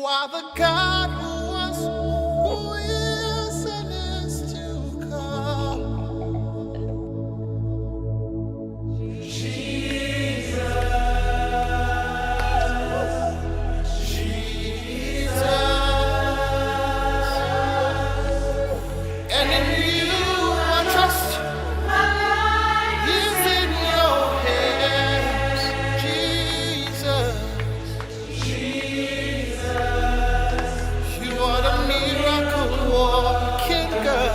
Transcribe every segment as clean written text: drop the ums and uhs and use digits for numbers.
are the God who was, who is, and is to come. And in you I trust. My life is in your hands, Jesus. You are the miracle working God.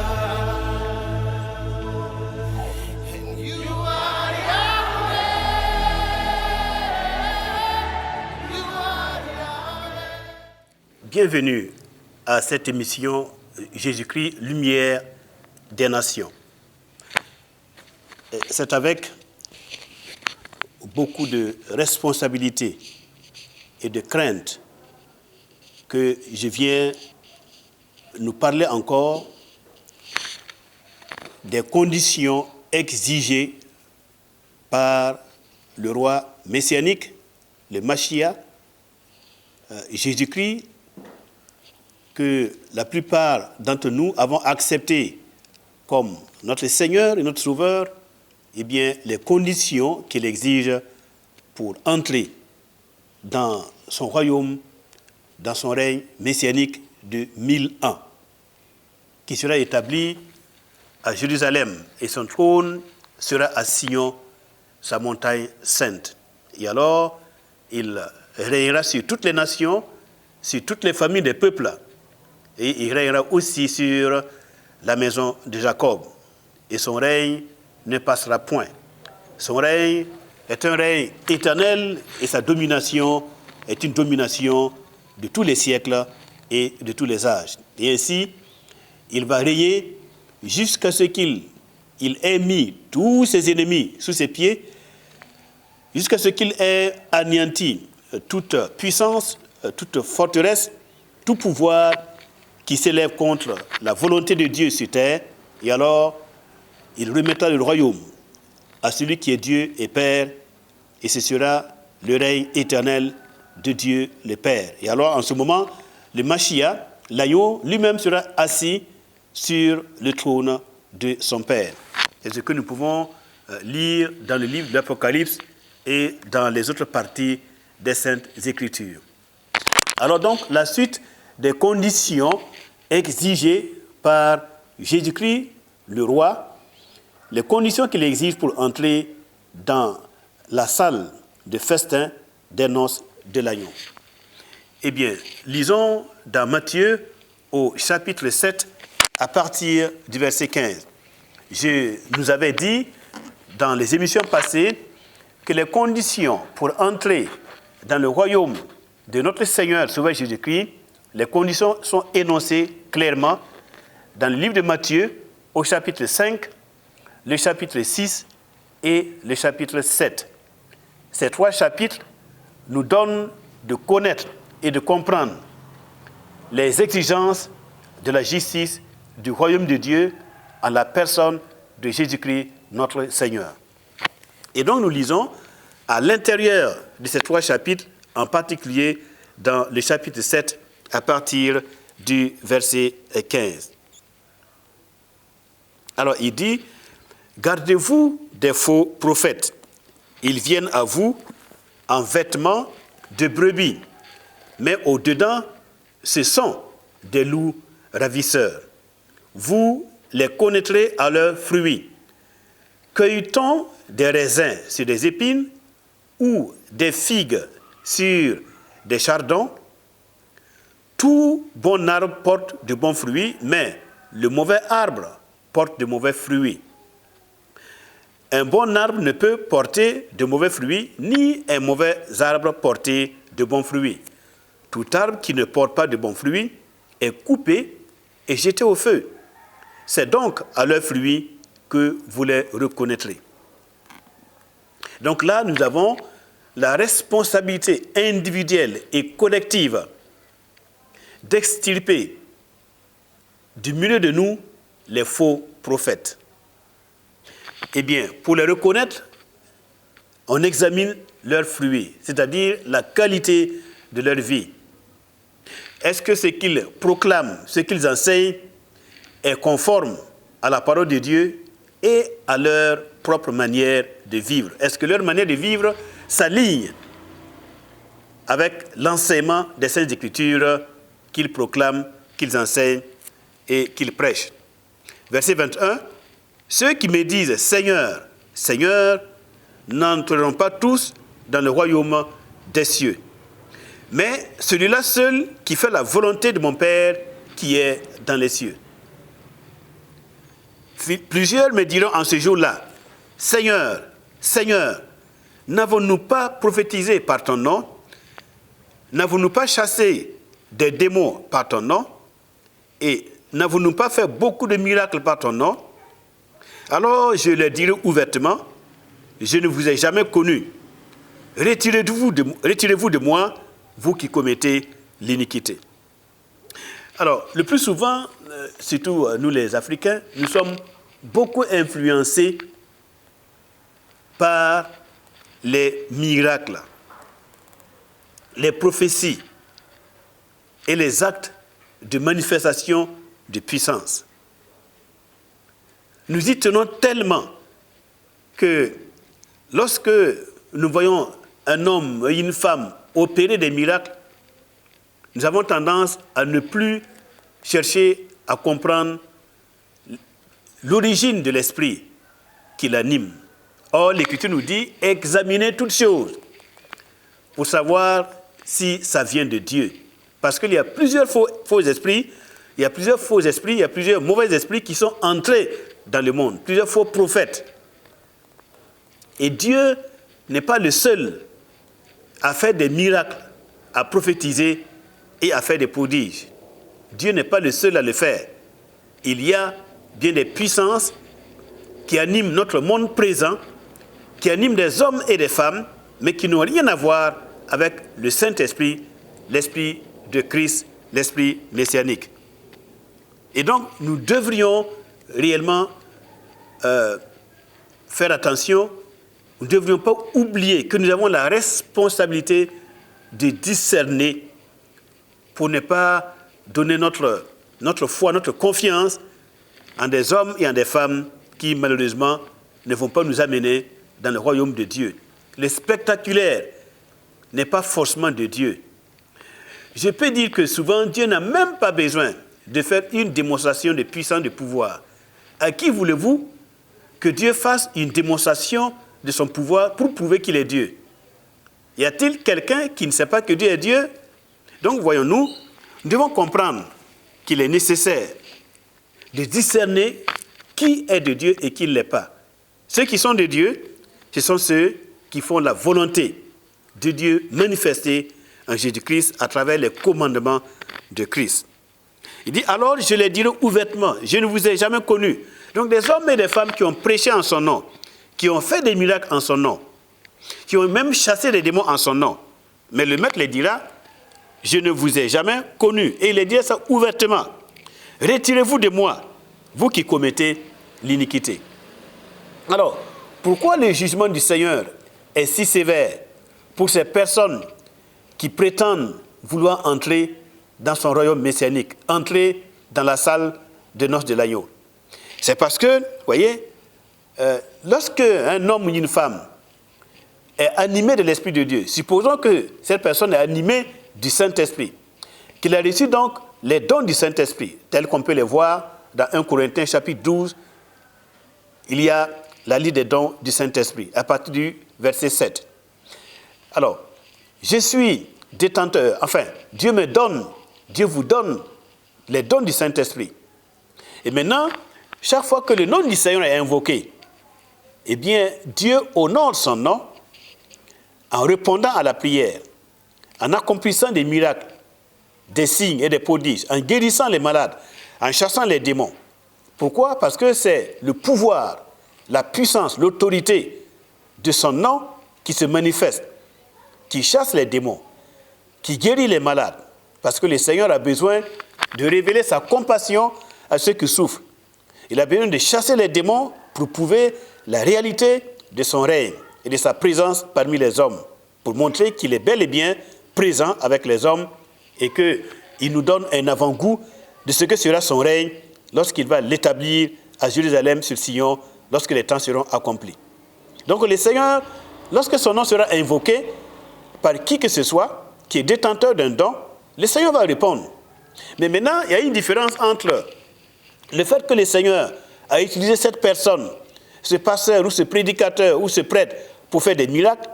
And you are Yahweh. You are Yahweh. Bienvenue à cette émission Jésus-Christ, lumière des nations. C'est avec beaucoup de responsabilité et de crainte que je viens nous parler encore des conditions exigées par le roi messianique, le Mashiach, Jésus-Christ, que la plupart d'entre nous avons accepté comme notre Seigneur et notre Sauveur, eh bien, les conditions qu'il exige pour entrer dans son royaume, dans son règne messianique de 1000 ans, qui sera établi à Jérusalem, et son trône sera à Sion, sa montagne sainte. Et alors, il régnera sur toutes les nations, sur toutes les familles des peuples, et il régnera aussi sur la maison de Jacob. Et son règne ne passera point. Son règne est un règne éternel et sa domination est une domination de tous les siècles et de tous les âges. Et ainsi, il va régner jusqu'à ce qu'il ait mis tous ses ennemis sous ses pieds, jusqu'à ce qu'il ait anéanti toute puissance, toute forteresse, tout pouvoir qui s'élève contre la volonté de Dieu sur terre, et alors il remettra le royaume à celui qui est Dieu et Père, et ce sera le règne éternel de Dieu le Père. Et alors en ce moment, le Mashiach, l'agneau, lui-même sera assis sur le trône de son Père. C'est ce que nous pouvons lire dans le livre de l'Apocalypse et dans les autres parties des Saintes Écritures. Alors donc, la suite des conditions exigées par Jésus-Christ, le roi, les conditions qu'il exige pour entrer dans la salle de festin des noces de l'agneau. Eh bien, lisons dans Matthieu au chapitre 7 à partir du verset 15. Je nous avais dit dans les émissions passées que les conditions pour entrer dans le royaume de notre Seigneur Sauveur Jésus-Christ, les conditions sont énoncées clairement dans le livre de Matthieu au chapitre 5, le chapitre 6 et le chapitre 7. Ces trois chapitres nous donnent de connaître et de comprendre les exigences de la justice du royaume de Dieu en la personne de Jésus-Christ, notre Seigneur. Et donc nous lisons à l'intérieur de ces trois chapitres, en particulier dans le chapitre 7, à partir du verset 15. Alors il dit, « Gardez-vous des faux prophètes. Ils viennent à vous en vêtements de brebis, mais au-dedans, ce sont des loups ravisseurs. Vous les connaîtrez à leurs fruits. Cueille-t-on des raisins sur des épines ou des figues sur des chardons? Tout bon arbre porte de bons fruits, mais le mauvais arbre porte de mauvais fruits. Un bon arbre ne peut porter de mauvais fruits, ni un mauvais arbre porter de bons fruits. Tout arbre qui ne porte pas de bons fruits est coupé et jeté au feu. C'est donc à leurs fruits que vous les reconnaîtrez. » Donc là, nous avons la responsabilité individuelle et collective d'extirper du milieu de nous les faux prophètes. Eh bien, pour les reconnaître, on examine leurs fruits, c'est-à-dire la qualité de leur vie. Est-ce que ce qu'ils proclament, ce qu'ils enseignent est conforme à la parole de Dieu et à leur propre manière de vivre? Est-ce que leur manière de vivre s'aligne avec l'enseignement des Saintes Écritures qu'ils proclament, qu'ils enseignent et qu'ils prêchent? Verset 21, « Ceux qui me disent « Seigneur, Seigneur » n'entreront pas tous dans le royaume des cieux, mais celui-là seul qui fait la volonté de mon Père qui est dans les cieux. » Plusieurs me diront en ce jour-là, « Seigneur, Seigneur, n'avons-nous pas prophétisé par ton nom? N'avons-nous pas chassé des démons par ton nom? Et n'avons-nous pas fait beaucoup de miracles par ton nom? » Alors je leur dirai ouvertement, « Je ne vous ai jamais connu. Retirez-vous de moi, vous qui commettez l'iniquité. » Alors, le plus souvent, surtout nous les Africains, nous sommes beaucoup influencés par les miracles, les prophéties et les actes de manifestation de puissance. Nous y tenons tellement que lorsque nous voyons un homme et une femme opérer des miracles, nous avons tendance à ne plus chercher à comprendre l'origine de l'esprit qui l'anime. Or, l'Écriture nous dit « Examinez toutes choses pour savoir si ça vient de Dieu. » Parce qu'il y a plusieurs faux esprits, il y a plusieurs mauvais esprits qui sont entrés dans le monde, plusieurs faux prophètes. Et Dieu n'est pas le seul à faire des miracles, à prophétiser et à faire des prodiges. Dieu n'est pas le seul à le faire. Il y a bien des puissances qui animent notre monde présent, qui animent des hommes et des femmes, mais qui n'ont rien à voir avec le Saint-Esprit, l'Esprit de Christ, l'Esprit messianique. Et donc, nous devrions réellement faire attention. Nous ne devrions pas oublier que nous avons la responsabilité de discerner pour ne pas donner notre foi, notre confiance en des hommes et en des femmes qui, malheureusement, ne vont pas nous amener dans le royaume de Dieu. Le spectaculaire n'est pas forcément de Dieu. Je peux dire que souvent, Dieu n'a même pas besoin de faire une démonstration de puissance, de pouvoir. À qui voulez-vous que Dieu fasse une démonstration de son pouvoir pour prouver qu'il est Dieu? Y a-t-il quelqu'un qui ne sait pas que Dieu est Dieu? Donc, voyons-nous, nous devons comprendre qu'il est nécessaire de discerner qui est de Dieu et qui ne l'est pas. Ceux qui sont de Dieu, ce sont ceux qui font la volonté de Dieu manifestée en Jésus-Christ à travers les commandements de Christ. Il dit, alors je les dirai ouvertement, je ne vous ai jamais connus. Donc des hommes et des femmes qui ont prêché en son nom, qui ont fait des miracles en son nom, qui ont même chassé les démons en son nom. Mais le maître les dira, je ne vous ai jamais connus. Et il les dira ça ouvertement. Retirez-vous de moi, vous qui commettez l'iniquité. Alors, pourquoi le jugement du Seigneur est si sévère pour ces personnes qui prétendent vouloir entrer dans son royaume messianique, entrer dans la salle de noces de l'agneau? C'est parce que, vous voyez, lorsque un homme ou une femme est animé de l'Esprit de Dieu, supposons que cette personne est animée du Saint-Esprit, qu'il a reçu donc les dons du Saint-Esprit, tels qu'on peut les voir dans 1 Corinthiens chapitre 12, il y a la liste des dons du Saint-Esprit, à partir du verset 7. Alors, je suis détenteur, enfin, Dieu vous donne les dons du Saint-Esprit. Et maintenant, chaque fois que le nom du Seigneur est invoqué, eh bien, Dieu honore son nom en répondant à la prière, en accomplissant des miracles, des signes et des prodiges, en guérissant les malades, en chassant les démons. Pourquoi? Parce que c'est le pouvoir, la puissance, l'autorité de son nom qui se manifeste, qui chasse les démons, qui guérit les malades. Parce que le Seigneur a besoin de révéler sa compassion à ceux qui souffrent. Il a besoin de chasser les démons pour prouver la réalité de son règne et de sa présence parmi les hommes, pour montrer qu'il est bel et bien présent avec les hommes et que il nous donne un avant-goût de ce que sera son règne lorsqu'il va l'établir à Jérusalem sur Sion, lorsque les temps seront accomplis. Donc le Seigneur, lorsque son nom sera invoqué par qui que ce soit, qui est détenteur d'un don, le Seigneur va répondre. Mais maintenant, il y a une différence entre le fait que le Seigneur a utilisé cette personne, ce pasteur ou ce prédicateur ou ce prêtre pour faire des miracles,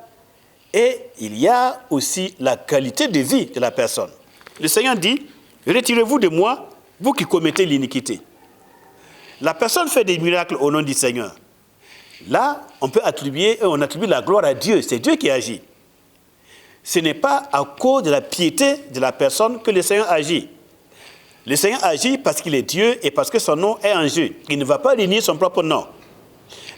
et il y a aussi la qualité de vie de la personne. Le Seigneur dit, retirez-vous de moi, vous qui commettez l'iniquité. La personne fait des miracles au nom du Seigneur. Là, on attribue la gloire à Dieu. C'est Dieu qui agit. Ce n'est pas à cause de la piété de la personne que le Seigneur agit. Le Seigneur agit parce qu'il est Dieu et parce que son nom est en jeu. Il ne va pas renier son propre nom.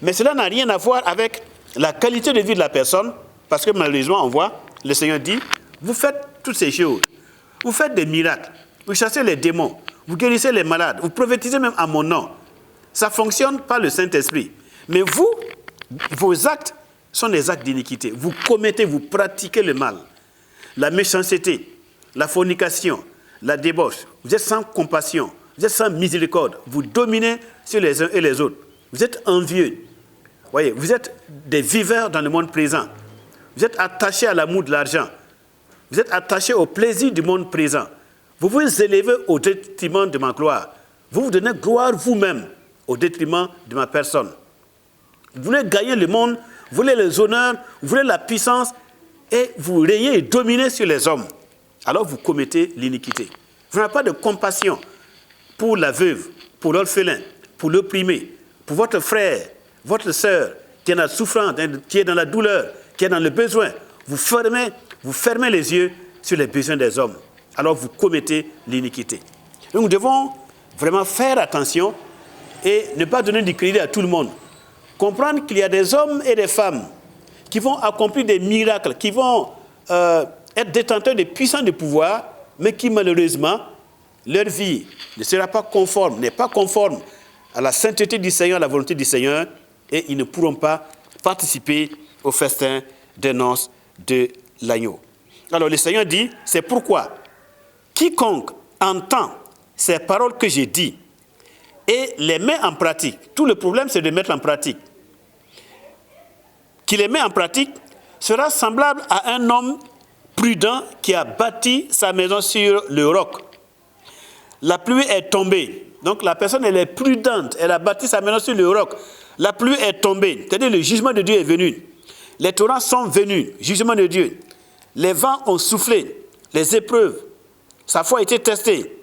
Mais cela n'a rien à voir avec la qualité de vie de la personne, parce que malheureusement, on voit, le Seigneur dit, vous faites toutes ces choses. Vous faites des miracles. Vous chassez les démons. Vous guérissez les malades. Vous prophétisez même à mon nom. Ça fonctionne par le Saint-Esprit. Mais vous, vos actes sont des actes d'iniquité. Vous commettez, vous pratiquez le mal. La méchanceté, la fornication, la débauche. Vous êtes sans compassion. Vous êtes sans miséricorde. Vous dominez sur les uns et les autres. Vous êtes envieux. Voyez, vous êtes des viveurs dans le monde présent. Vous êtes attachés à l'amour de l'argent. Vous êtes attachés au plaisir du monde présent. Vous vous élevez au détriment de ma gloire. Vous vous donnez gloire vous-même au détriment de ma personne. Vous voulez gagner le monde, vous voulez les honneurs, vous voulez la puissance, et vous régnez et dominez sur les hommes. Alors vous commettez l'iniquité. Vous n'avez pas de compassion pour la veuve, pour l'orphelin, pour l'opprimé, pour votre frère, votre sœur, qui est dans la souffrance, qui est dans la douleur, qui est dans le besoin. Vous fermez les yeux sur les besoins des hommes. Alors vous commettez l'iniquité. Donc nous devons vraiment faire attention et ne pas donner du crédit à tout le monde. Comprendre qu'il y a des hommes et des femmes qui vont accomplir des miracles, qui vont être détenteurs de puissants de pouvoir, mais qui malheureusement, leur vie ne sera pas conforme, n'est pas conforme à la sainteté du Seigneur, à la volonté du Seigneur, et ils ne pourront pas participer au festin des noces de l'agneau. Alors le Seigneur dit, c'est pourquoi quiconque entend ces paroles que j'ai dites et les met en pratique, tout le problème c'est de mettre en pratique, qui les met en pratique sera semblable à un homme prudent qui a bâti sa maison sur le roc. La pluie est tombée. Donc la personne, elle est prudente. Elle a bâti sa maison sur le roc. La pluie est tombée. C'est-à-dire le jugement de Dieu est venu. Les torrents sont venus. Jugement de Dieu. Les vents ont soufflé. Les épreuves. Sa foi a été testée.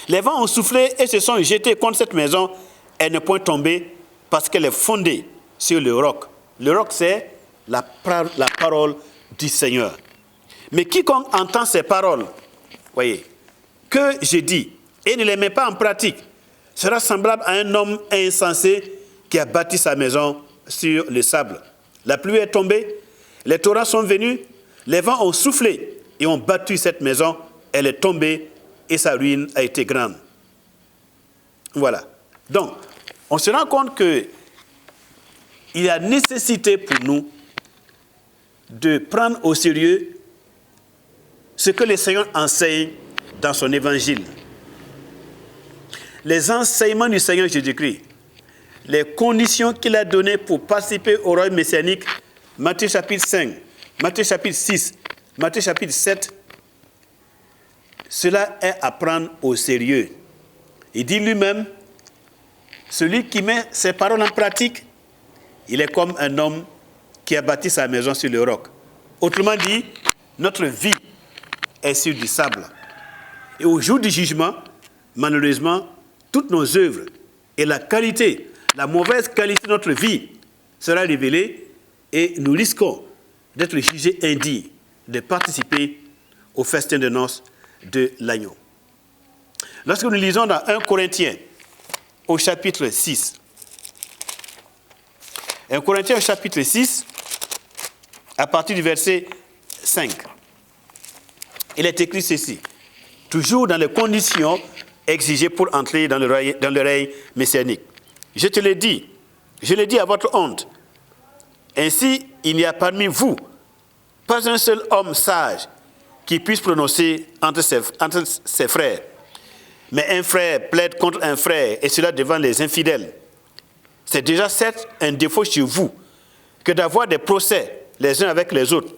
Les vents ont soufflé et se sont jetés contre cette maison. Elle n'est point tombée parce qu'elle est fondée sur le roc. Le roc, c'est la parole du Seigneur. Mais quiconque entend ces paroles, voyez, que je dis, et ne les met pas en pratique, sera semblable à un homme insensé qui a bâti sa maison sur le sable. La pluie est tombée, les torrents sont venus, les vents ont soufflé et ont battu cette maison. Elle est tombée et sa ruine a été grande. Voilà. Donc, on se rend compte qu'il y a nécessité pour nous de prendre au sérieux ce que le Seigneur enseigne dans son évangile. Les enseignements du Seigneur Jésus-Christ, les conditions qu'il a données pour participer au royaume messianique, Matthieu chapitre 5, Matthieu chapitre 6, Matthieu chapitre 7, cela est à prendre au sérieux. Il dit lui-même, celui qui met ses paroles en pratique, il est comme un homme qui a bâti sa maison sur le roc. Autrement dit, notre vie est sur du sable. Et au jour du jugement, malheureusement, toutes nos œuvres et la qualité, la mauvaise qualité de notre vie sera révélée et nous risquons d'être jugés indignes de participer au festin de noces de l'agneau. Lorsque nous lisons dans 1 Corinthiens au chapitre 6, 1 Corinthiens au chapitre 6, à partir du verset 5, il est écrit ceci, toujours dans les conditions exigées pour entrer dans le règne messianique. Je te le dis à votre honte, ainsi il n'y a parmi vous pas un seul homme sage qui puisse prononcer entre ses frères. Mais un frère plaide contre un frère, et cela devant les infidèles. C'est déjà certes un défaut chez vous que d'avoir des procès les uns avec les autres.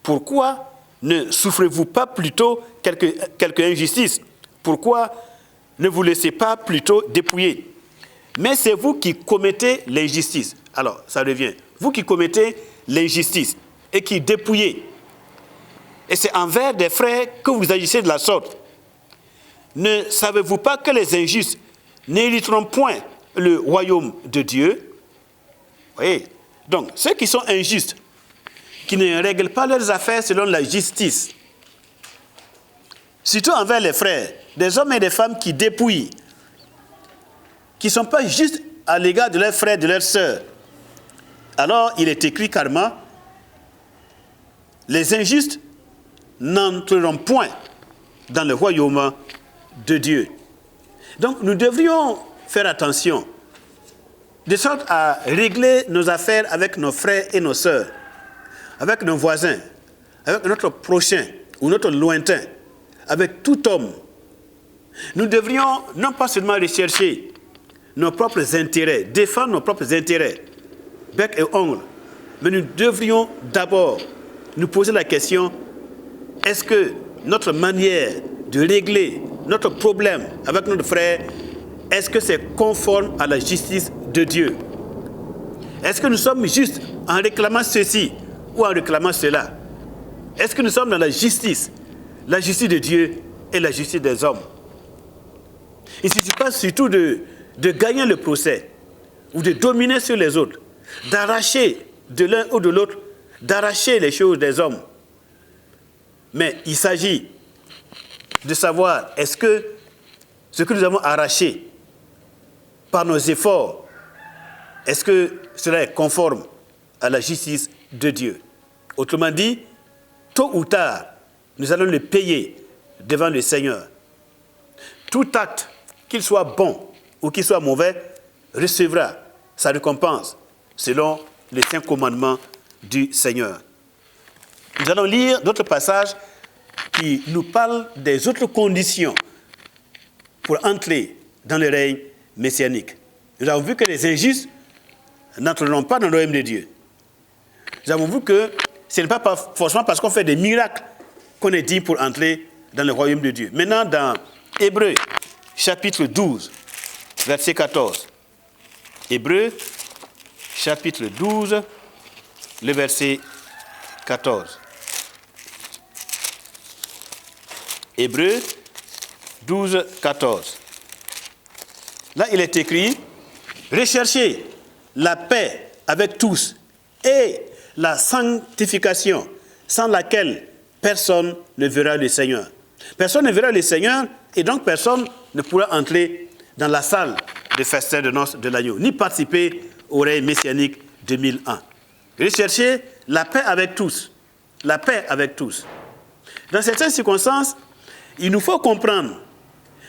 Pourquoi ne souffrez-vous pas plutôt quelque injustice? Pourquoi ne vous laissez pas plutôt dépouiller? Mais c'est vous qui commettez l'injustice. Alors, ça revient. Vous qui commettez l'injustice et qui dépouillez. Et c'est envers des frères que vous agissez de la sorte. Ne savez-vous pas que les injustes n'hériteront point le royaume de Dieu? Voyez. Donc, ceux qui sont injustes, qui ne règlent pas leurs affaires selon la justice, surtout envers les frères, des hommes et des femmes qui dépouillent, qui ne sont pas justes à l'égard de leurs frères et de leurs sœurs, alors il est écrit carrément, les injustes n'entreront point dans le royaume de Dieu. Donc nous devrions faire attention, de sorte à régler nos affaires avec nos frères et nos sœurs, avec nos voisins, avec notre prochain ou notre lointain, avec tout homme. Nous devrions non pas seulement rechercher nos propres intérêts, défendre nos propres intérêts, bec et ongle, mais nous devrions d'abord nous poser la question, est-ce que notre manière de régler notre problème avec notre frère, est-ce que c'est conforme à la justice de Dieu? Est-ce que nous sommes justes en réclamant ceci ou en réclamant cela? Est-ce que nous sommes dans la justice de Dieu et la justice des hommes? Il ne suffit pas surtout de gagner le procès ou de dominer sur les autres, d'arracher de l'un ou de l'autre, d'arracher les choses des hommes. Mais il s'agit de savoir, est-ce que ce que nous avons arraché par nos efforts, est-ce que cela est conforme à la justice de Dieu? Autrement dit, tôt ou tard, nous allons le payer devant le Seigneur. Tout acte, qu'il soit bon ou qu'il soit mauvais, recevra sa récompense selon les 5 commandements du Seigneur. Nous allons lire d'autres passages qui nous parlent des autres conditions pour entrer dans le règne messianique. Nous avons vu que les injustes n'entreront pas dans le royaume de Dieu. Nous avons vu que ce n'est pas forcément parce qu'on fait des miracles qu'on est digne pour entrer dans le royaume de Dieu. Maintenant, dans Hébreux, chapitre 12, verset 14. Hébreux, chapitre 12, le verset 14. Hébreux 12, 14. Là, il est écrit, recherchez la paix avec tous et la sanctification, sans laquelle personne ne verra le Seigneur. Personne ne verra le Seigneur, et donc personne ne pourra entrer dans la salle de festin de noces de l'agneau, ni participer au règne messianique 2001. Recherchez la paix avec tous. La paix avec tous. Dans certaines circonstances, il nous faut comprendre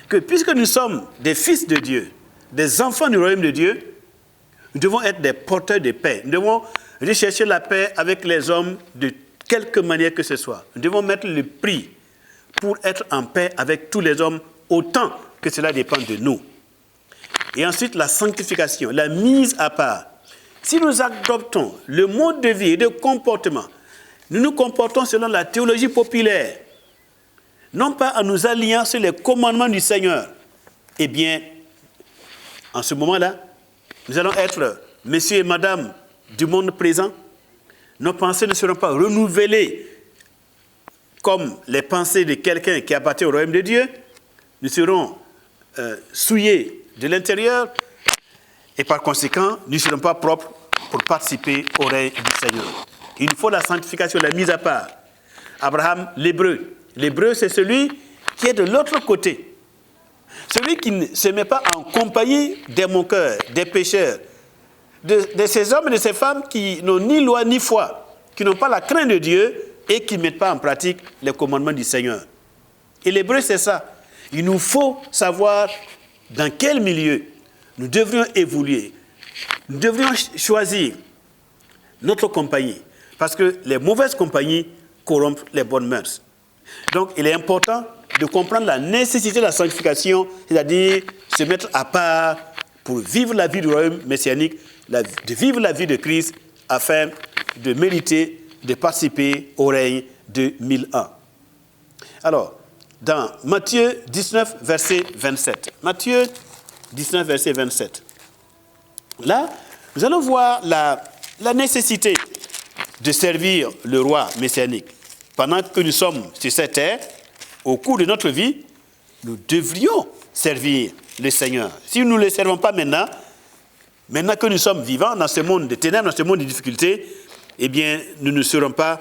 que puisque nous sommes des fils de Dieu, des enfants du royaume de Dieu, nous devons être des porteurs de paix. Nous devons rechercher la paix avec les hommes de quelque manière que ce soit. Nous devons mettre le prix pour être en paix avec tous les hommes autant que cela dépend de nous. Et ensuite, la sanctification, la mise à part. Si nous adoptons le mode de vie et de comportement, nous nous comportons selon la théologie populaire, non pas en nous alliant sur les commandements du Seigneur, eh bien, en ce moment-là, nous allons être messieurs et madame du monde présent. Nos pensées ne seront pas renouvelées comme les pensées de quelqu'un qui appartient au royaume de Dieu. Nous serons souillés de l'intérieur et par conséquent, nous ne serons pas propres pour participer au règne du Seigneur. Il nous faut la sanctification, la mise à part. Abraham, l'hébreu. L'hébreu, c'est celui qui est de l'autre côté. Celui qui ne se met pas en compagnie des moqueurs, des pécheurs, de ces hommes et de ces femmes qui n'ont ni loi ni foi, qui n'ont pas la crainte de Dieu et qui ne mettent pas en pratique les commandements du Seigneur. Et l'hébreu, c'est ça. Il nous faut savoir dans quel milieu nous devrions évoluer. Nous devrions choisir notre compagnie. Parce que les mauvaises compagnies corrompent les bonnes mœurs. Donc, il est important de comprendre la nécessité de la sanctification, c'est-à-dire se mettre à part pour vivre la vie du royaume messianique, de vivre la vie de Christ afin de mériter, de participer au règne de 1001. Alors, dans Matthieu 19, verset 27. Matthieu 19, verset 27. Là, nous allons voir la nécessité de servir le roi messianique. Pendant que nous sommes sur cette terre, au cours de notre vie, nous devrions servir le Seigneur. Si nous ne le servons pas maintenant que nous sommes vivants dans ce monde de ténèbres, dans ce monde de difficultés, eh bien, nous ne serons pas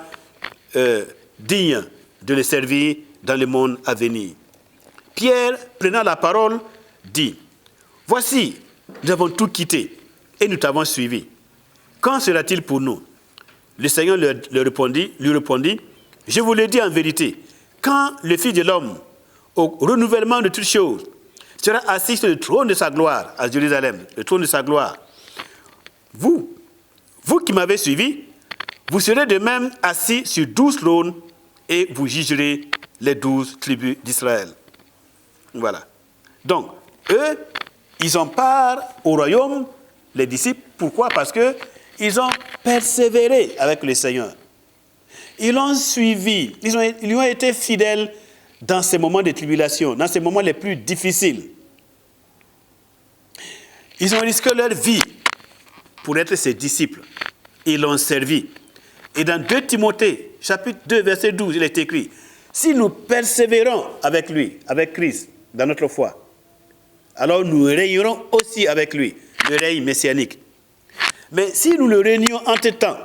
dignes de le servir dans le monde à venir. Pierre, prenant la parole, dit, « Voici, nous avons tout quitté et nous t'avons suivi. Quand sera-t-il pour nous ?» Le Seigneur lui répondit, « Je vous le dis en vérité, quand le Fils de l'homme, au renouvellement de toutes choses, sera assis sur le trône de sa gloire à Jérusalem, le trône de sa gloire, vous qui m'avez suivi, vous serez de même assis sur 12 trônes et vous jugerez les 12 tribus d'Israël. » Voilà. Donc, eux, ils ont part au royaume, les disciples. Pourquoi? Parce qu'ils ont persévéré avec le Seigneur. Ils l'ont suivi. Ils lui ont été fidèles dans ces moments de tribulation, dans ces moments les plus difficiles. Ils ont risqué leur vie pour être ses disciples. Ils l'ont servi. Et dans 2 Timothée, chapitre 2, verset 12, il est écrit, « Si nous persévérons avec lui, avec Christ, dans notre foi, alors nous régnerons aussi avec lui, le règne messianique. Mais si nous le régnons entre-temps,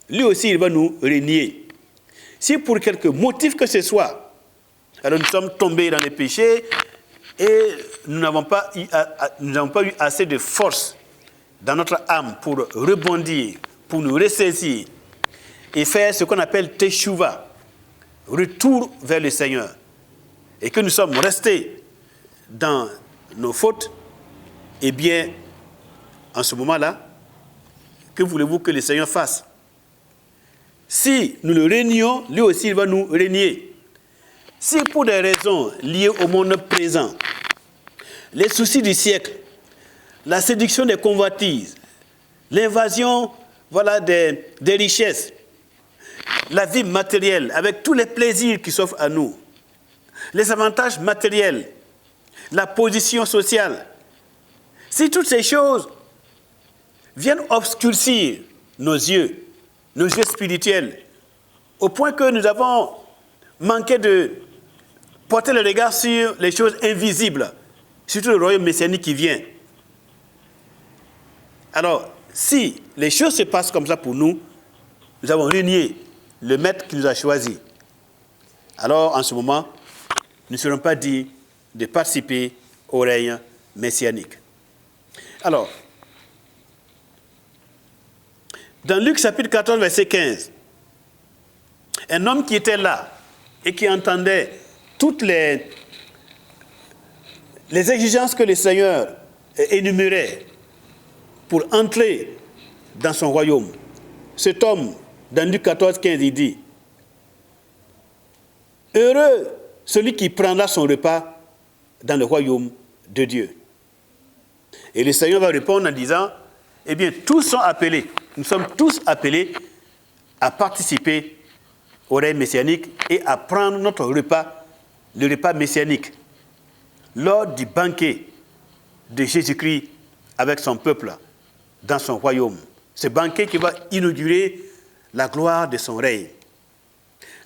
lui aussi, il va nous régner. Si pour quelque motif que ce soit, alors nous sommes tombés dans les péchés et nous n'avons pas eu assez de force dans notre âme pour rebondir, pour nous ressaisir et faire ce qu'on appelle teshuva, retour vers le Seigneur, et que nous sommes restés dans nos fautes, eh bien, en ce moment-là, que voulez-vous que le Seigneur fasse? Si nous le régnons, lui aussi, il va nous régner. Si pour des raisons liées au monde présent, les soucis du siècle, la séduction des convoitises, l'invasion des richesses, la vie matérielle, avec tous les plaisirs qui s'offrent à nous, les avantages matériels, la position sociale, si toutes ces choses viennent obscurcir nos yeux spirituels, au point que nous avons manqué de porter le regard sur les choses invisibles, surtout le royaume messianique qui vient. Alors, si les choses se passent comme ça pour nous, nous avons renié le maître qui nous a choisis. Alors, en ce moment, nous ne serons pas dignes de participer au règne messianique. Alors, dans Luc chapitre 14, verset 15, un homme qui était là et qui entendait toutes les exigences que le Seigneur énumérait pour entrer dans son royaume. Cet homme, dans Luc 14, 15, il dit, « Heureux celui qui prendra son repas dans le royaume de Dieu. » Et le Seigneur va répondre en disant, « Eh bien, tous sont appelés, nous sommes tous appelés à participer au règne messianique et à prendre notre repas, le repas messianique, lors du banquet de Jésus-Christ avec son peuple dans son royaume. Ce banquet qui va inaugurer la gloire de son règne.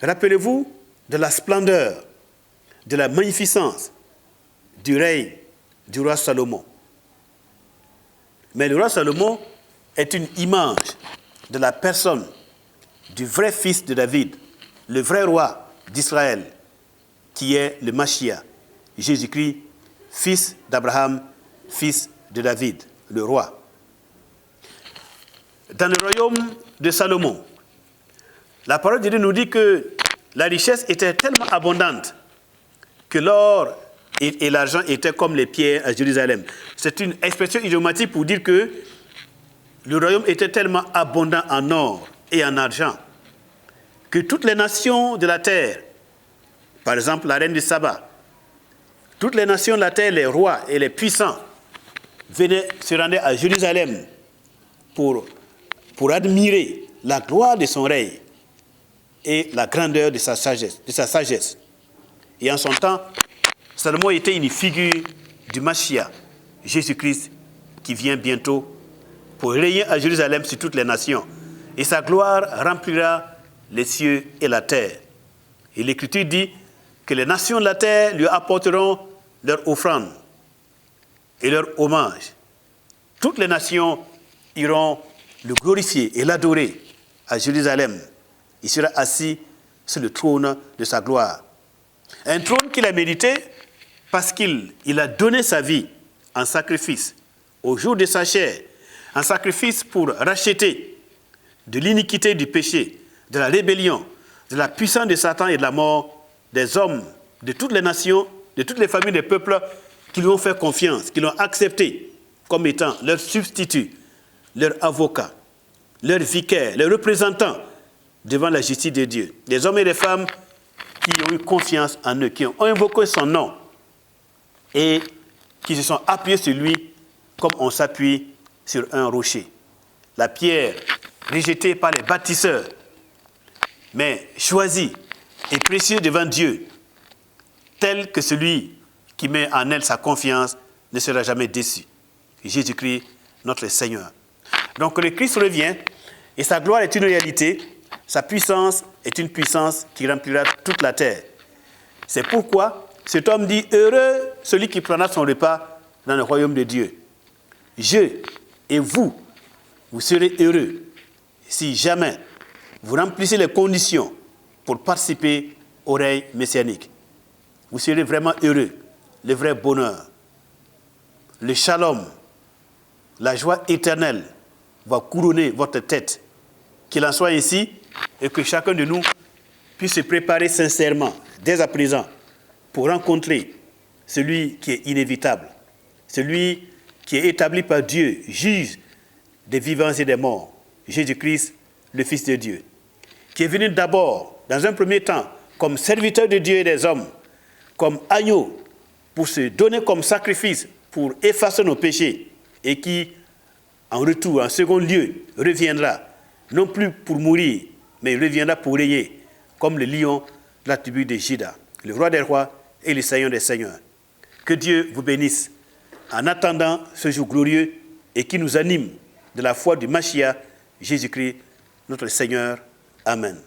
Rappelez-vous de la splendeur, de la magnificence du règne du roi Salomon. Mais le roi Salomon est une image de la personne du vrai fils de David, le vrai roi d'Israël, qui est le Mashiach, Jésus-Christ, fils d'Abraham, fils de David, le roi. Dans le royaume de Salomon, la parole de Dieu nous dit que la richesse était tellement abondante que l'or et l'argent étaient comme les pierres à Jérusalem. C'est une expression idiomatique pour dire que le royaume était tellement abondant en or et en argent que toutes les nations de la terre Par exemple, la reine de Saba. Toutes les nations de la terre, les rois et les puissants, se rendaient à Jérusalem pour admirer la gloire de son règne et la grandeur de sa sagesse. Et en son temps, Salomon était une figure du Mashiach, Jésus-Christ, qui vient bientôt pour régner à Jérusalem sur toutes les nations. Et sa gloire remplira les cieux et la terre. Et l'Écriture dit que les nations de la terre lui apporteront leur offrande et leur hommage. Toutes les nations iront le glorifier et l'adorer à Jérusalem. Il sera assis sur le trône de sa gloire. Un trône qu'il a mérité parce qu'il a donné sa vie en sacrifice au jour de sa chair, en sacrifice pour racheter de l'iniquité du péché, de la rébellion, de la puissance de Satan et de la mort des hommes de toutes les nations, de toutes les familles des peuples qui lui ont fait confiance, qui l'ont accepté comme étant leur substitut, leur avocat, leur vicaire, leur représentant devant la justice de Dieu. Des hommes et des femmes qui ont eu confiance en eux, qui ont invoqué son nom et qui se sont appuyés sur lui comme on s'appuie sur un rocher. La pierre rejetée par les bâtisseurs, mais choisie et précieuse devant Dieu, tel que celui qui met en elle sa confiance ne sera jamais déçu. Jésus-Christ, notre Seigneur. Donc le Christ revient et sa gloire est une réalité, sa puissance est une puissance qui remplira toute la terre. C'est pourquoi cet homme dit « Heureux celui qui prendra son repas dans le royaume de Dieu ». Je et vous serez heureux si jamais vous remplissez les conditions pour participer au règne messianique. Vous serez vraiment heureux, le vrai bonheur, le shalom, la joie éternelle va couronner votre tête. Qu'il en soit ainsi et que chacun de nous puisse se préparer sincèrement, dès à présent, pour rencontrer celui qui est inévitable, celui qui est établi par Dieu, juge des vivants et des morts, Jésus-Christ, le Fils de Dieu, qui est venu d'abord, dans un premier temps, comme serviteur de Dieu et des hommes, comme agneau, pour se donner comme sacrifice, pour effacer nos péchés, et qui, en retour, en second lieu, reviendra, non plus pour mourir, mais il reviendra pour régner, comme le lion de la tribu de Juda, le roi des rois et le Seigneur des seigneurs. Que Dieu vous bénisse en attendant ce jour glorieux et qui nous anime de la foi du Mashiach, Jésus-Christ, notre Seigneur. Amen.